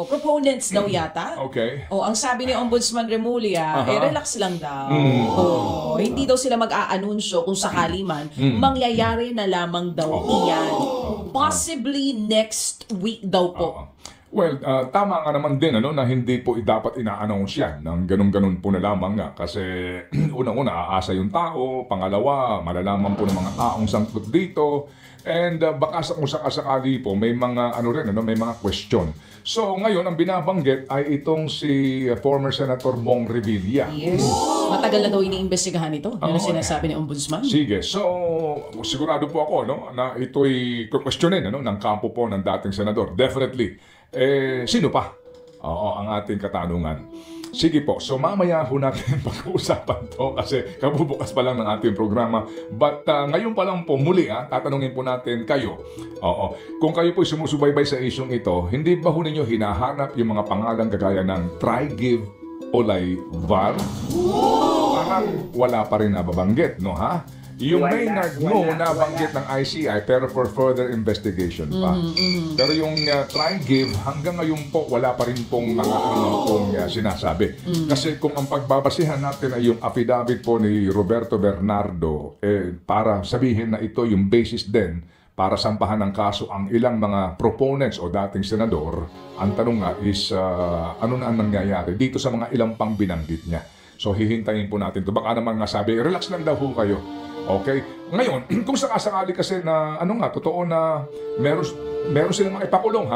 proponents daw yata. Okay. Ang sabi ni Ombudsman Remulla, relax lang daw. Hindi daw sila mag-aanunsyo kung sakali man, mangyayari na lamang daw iyan. Possibly next week daw po. Well, tama nga naman din na hindi po dapat ina-announce yan ng ganun-ganun po na lamang nga. Kasi unang-una, aasa yung tao. Pangalawa, malalaman po ng mga taong sangkot dito. And baka kung sakasakali po, may mga may mga question. So ngayon, ang binabanggit ay itong si former Senator Bong Revilla. Yes. Matagal na daw iniimbestigahan ito. Yan ang sinasabi ni Ombudsman. Sige. So, sigurado po ako na ito'y questionin ng kampo po ng dating senador. Definitely. Sino pa? Ang ating katanungan. Sige po, so mamaya ho natin pag-uusapan to kasi kabubukas pa lang ng ating programa. But ngayon pa lang po muli, tatanungin po natin kayo. Kung kayo po sumusubaybay sa isyong ito, hindi ba ho ninyo hinahanap yung mga pangalan kagaya ng Try, Give, Olay, VAR? Parang wala pa rin nababanggit, no ha? Yung Maynard mo nabanggit ng ICI pero for further investigation pa. Pero yung Try Give hanggang ngayon po wala pa rin pong mga sinasabi. Kasi kung ang pagbabasihan natin ay yung affidavit po ni Roberto Bernardo para sabihin na ito yung basis din para sampahan ng kaso ang ilang mga proponents o dating senador, ang tanong nga is ano na ang nangyayari dito sa mga ilang pang binanggit niya. So hihintayin po natin ito. Baka naman nga sabi, relax lang daw ho kayo. Okay? Ngayon, kung sakasakali kasi na, totoo na meron silang mga ipakulong,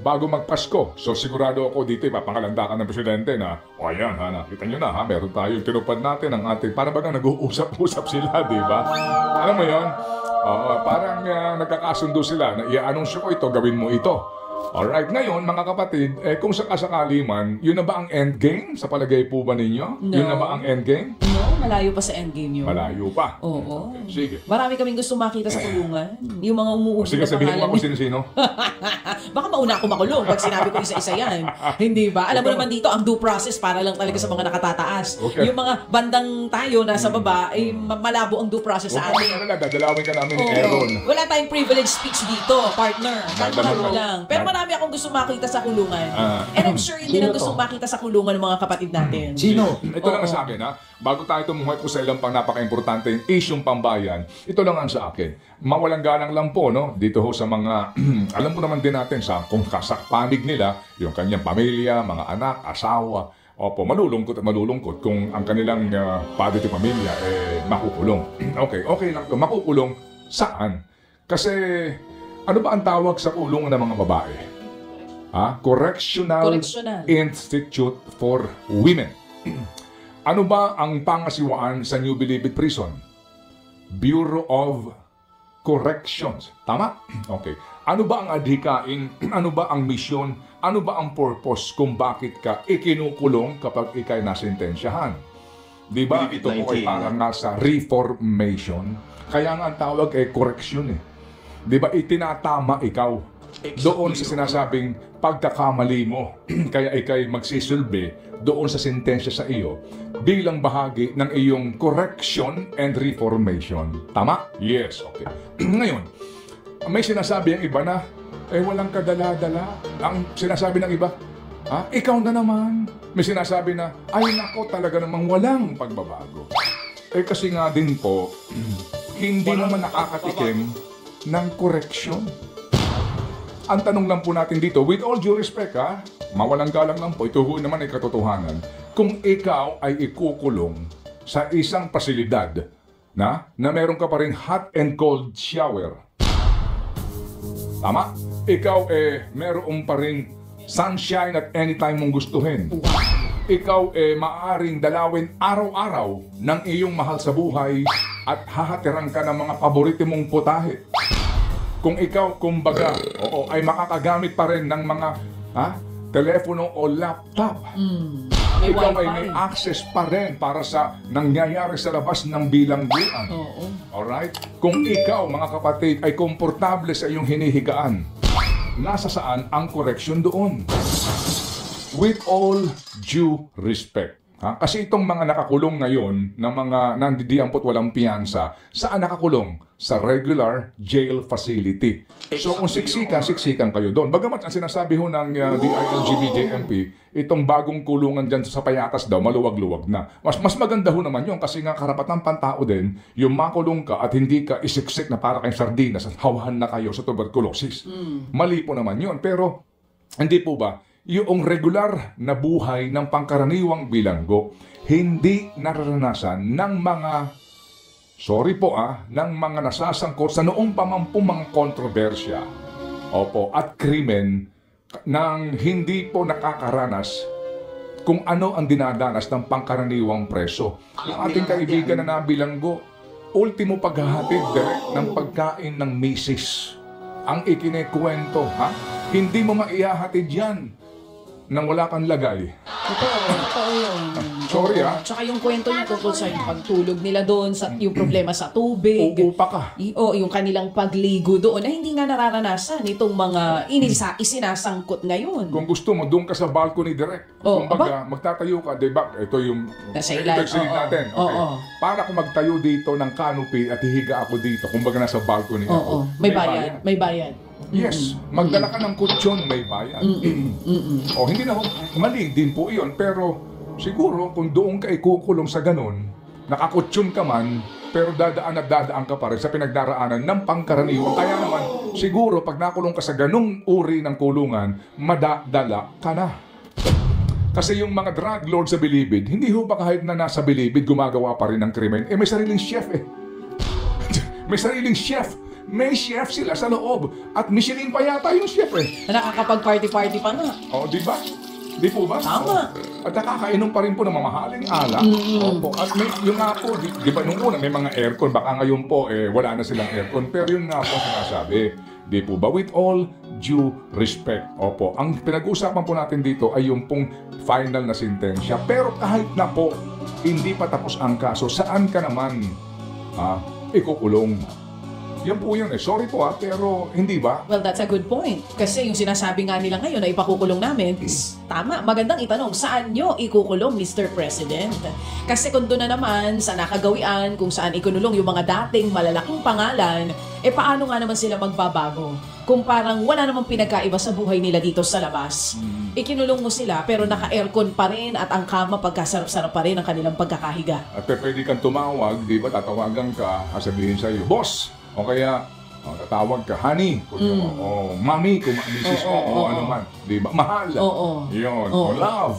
bago magpasko. So, sigurado ako dito, ipapangalandakan ng presidente na, ayan, nakita nyo na, meron tayong tinupad natin ang ating, para bagang nag-uusap-usap sila, di ba? Alam mo yun? Parang nagkakasundo sila na i-anunsyo ko ito, gawin mo ito. Alright, ngayon mga kapatid, kung sakasakali man, yun na ba ang endgame? Sa palagay po ba ninyo? No. Yun na ba ang endgame? No, malayo pa sa endgame yun. Malayo pa. Oo. Sige. Marami kaming gusto makita sa kulungan. Yung mga umuubo Sige, na sabihin mo pangalan. kung sino-sino. Baka mauna ako makulong pag sinabi ko isa-isa yan. Hindi ba? Alam mo naman dito, ang due process para lang talaga sa mga nakatataas. Okay. Yung mga bandang tayo nasa baba, ay malabo ang due process sa atin. Dadalawin ka namin ni Aaron. Wala tayong privilege speech dito, partner. Kalma lang. Pero marami akong gusto makita sa kulungan. And I'm sure hindi na gusto makita sa kulungan ng mga kapatid natin. Sino? Ito lang sa akin, bago tayo tumuhay po sa ilang pang napaka-importante isyong pambayan, ito lang ang sa akin. Mawalang galang lang po, dito ho sa mga, alam po naman din natin kung kasakpanig nila, yung kanyang pamilya, mga anak, asawa, malulungkot at malulungkot kung ang kanilang padre at pamilya makukulong. Okay lang to. Makukulong saan? Kasi, ano ba ang tawag sa kulungan ng mga babae? Correctional Institute for Women. Ano ba ang pangasiwaan sa New Bilibid Prison? Bureau of Corrections. Tama? Okay. Ano ba ang adhikain? Ano ba ang misyon? Ano ba ang purpose kung bakit ka ikinukulong kapag ikay nasentensyahan? Diba? Ito po ay parang nasa reformation. Kaya nga ang tawag ay correction. Diba? Itinatama ikaw doon sa sinasabing pagkakamali mo. Kaya ikay magsisilbi doon sa sentensya sa iyo bilang bahagi ng iyong correction and reformation. Tama? Yes, okay. Ngayon, may sinasabi ang iba na walang kadala-dala. Ang sinasabi ng iba, ikaw na naman. May sinasabi na, ay nako, talaga namang walang pagbabago. Kasi nga din po, hindi naman nakakatikim ng correction. Ang tanong lang po natin dito, with all due respect mawalang galang lang po, ito naman ay katotohanan, kung ikaw ay ikukulong sa isang pasilidad na meron ka pa rin hot and cold shower. Tama? Ikaw meron pa rin sunshine at anytime mong gustuhin. Ikaw maaaring dalawin araw-araw ng iyong mahal sa buhay at hahatiran ka ng mga paborito mong putahe. Kung ikaw, kumbaga, ay makakagamit pa rin ng mga telepono o laptop. Ikaw ay may access pa rin para sa nangyayari sa labas ng bilangguan. Alright? Kung ikaw, mga kapatid, ay komportable sa iyong hinihigaan, nasa saan ang correction doon? With all due respect. Ha? Kasi itong mga nakakulong ngayon na mga nandidiampot walang piyansa, saan nakakulong? Sa regular jail facility. So kung siksikan kayo doon. Bagamat ang sinasabi ho ng DILG-BJMP, itong bagong kulungan dyan sa Payatas daw, maluwag-luwag na. Mas maganda ho naman yun kasi nga karapatan pantao din, yung makulong ka at hindi ka isiksik na para kayong sardinas at hawahan na kayo sa tuberculosis. Mali po naman yun. Pero hindi po ba? Yung regular na buhay ng pangkaraniwang bilanggo, hindi nararanasan ng mga, ng mga nasasangkot sa noong pamampung mga kontrobersya, at krimen nang hindi po nakakaranas kung ano ang dinadanas ng pangkaraniwang preso. Yung ating kaibigan na nabilanggo, ultimo paghahatid ng pagkain ng misis. Ang ikinekwento, hindi mo maihahatid yan nang wala kang lagay. Totoo yun. Sorry Tsaka yung kwento niya tungkol sa yung pagtulog nila doon, sa yung problema sa tubig. Uupa ka. Yung kanilang pagligo doon na hindi nga nararanasan itong mga isinasangkot ngayon. Kung gusto mo, doon ka sa balcony direct. Kung magtatayo ka, diba? Ito yung silid natin. Okay. Para kung magtayo dito ng canopy at hihiga ako dito, kung baga nasa balcony ako. May bayad. Yes, magdala ka ng kutsyon, may bayad. Hindi na mali din po iyon, pero siguro kung doon ka ikukulong sa ganun, nakakutsyon ka man, pero dadaan ka pa rin sa pinagdaraanan ng pangkaraniwan. Kaya naman, siguro pag nakulong ka sa ganung uri ng kulungan, madadala ka na. Kasi yung mga drug lord sa Bilibid, hindi ho ba kahit na nasa Bilibid gumagawa pa rin ng krimen? May sariling chef May sariling chef. May chef sila sa loob. At Michelin pa yata yung chef Nakakapag-party-party pa nga. Di ba? Di po ba? Tama. At nakakainom pa rin po ng mamahaling alak. At yung nga po, di ba nung una may mga aircon, baka ngayon po wala na silang aircon. Pero yun nga po sinasabi. Di po ba? With all due respect. Ang pinag-uusapan po natin dito ay yung pong final na sentensya. Pero kahit na po, hindi pa tapos ang kaso, saan ka naman ikukulong? Yan po yun Sorry po pero hindi ba? Well, that's a good point. Kasi yung sinasabi nga nila ngayon na ipakukulong namin, tama, magandang itanong, saan nyo ikukulong, Mr. President? Kasi kung doon na naman sa nakagawian, kung saan ikunulong yung mga dating malalaking pangalan, paano nga naman sila magbabago? Kung parang wala namang pinagkaiba sa buhay nila dito sa labas. Ikinulong mo sila pero naka-aircon pa rin at ang kama pagkasarap-sarap pa rin ang kanilang pagkakahiga. At pwede kang tumawag, di ba? Tatawagan ka, sabihin sa'yo, boss! O kaya, tatawag ka, honey, o mami, kung misis mo, ano man. Di ba? Mahal. Yun. O love.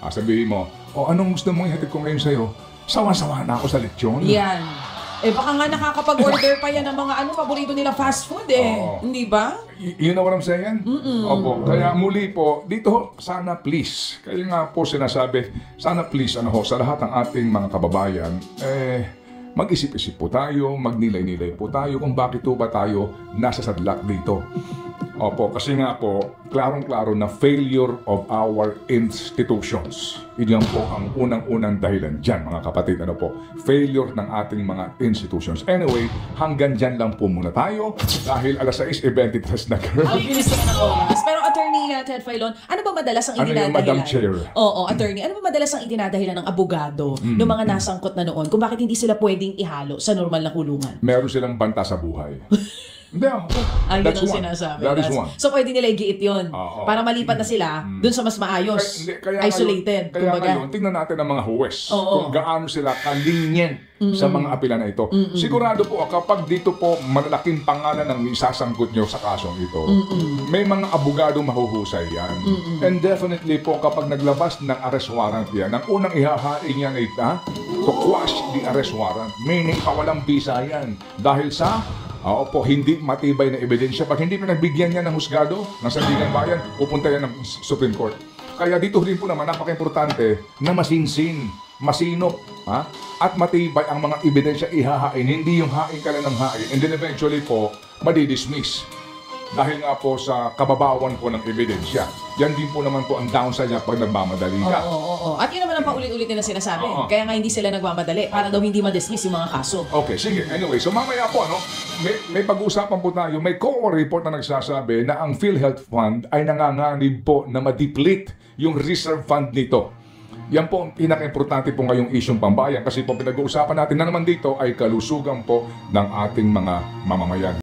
Sabihin mo, anong gusto mong ihatid ko ngayon sa'yo? Sawa-sawa na ako sa lechon. Yan. Baka nga nakakapag-order pa yan ng mga paborito nila fast food Hindi ba? You know what I'm saying? Kaya muli po, dito sana please, kaya nga po sinasabi, sana please, sa lahat ng ating mga kababayan, mag-isip-isip po tayo, magnilay-nilay po tayo kung bakit ba tayo nasa sadlak dito. Kasi nga po, klarong-klaro na failure of our institutions. Iyan po ang unang-unang dahilan dyan, mga kapatid. Failure ng ating mga institutions. Anyway, hanggang dyan lang po muna tayo dahil alas 6:23 na girl. Ang bilis naman ng oras. Pero Attorney Ted Filon, ano ba madalas ang idinadahilan? Madam Chair? Attorney, ano ba madalas ang idinadahilan ng abogado ng mga nasangkot na noon kung bakit hindi sila pwedeng ihalo sa normal na kulungan? Meron silang banta sa buhay. Hindi that's one. Sinasabi. That is one. So pwede nila i-giit yun para malipat na sila dun sa mas maayos, isolated. Kaya ngayon, tingnan natin ang mga huwes kung gaano sila kalinyen sa mga apela na ito. Sigurado po kapag dito po malalaking pangalan ng isasangkot nyo sa kasong ito, may mga abogado mahuhusay yan. And definitely po kapag naglabas ng arrest warrant yan, ang unang ihahain yan ay to quash the arrest warrant. Meaning kawalang bisa yan. Dahil sa hindi matibay na ebidensya. Pag hindi pinagbigyan niya ng husgado ng Sandigan Bayan, pupunta yan ng Supreme Court. Kaya dito rin po naman napaka-importante na masinsin, masinop, at matibay ang mga ebidensya ihahain. Hindi yung hain ka lang ng hain. And then eventually po, madidismiss. Dahil nga po sa kababawan po ng ebidensya. Yan din po naman po ang downside niya pag nagmamadali ka. At yun naman ang paulit-ulit nila sinasabi. Kaya nga hindi sila nagmamadali para daw hindi ma-dismiss yung mga kaso. Okay, sige. Anyway, so mamaya po, may pag-uusapan po tayo. May COA report na nagsasabi na ang PhilHealth Fund ay nanganganib po na ma-deplete yung reserve fund nito. Yan po ang pinaka-importante po ngayong isyong pambayan kasi po pinag-uusapan natin na naman dito ay kalusugan po ng ating mga mamamayan.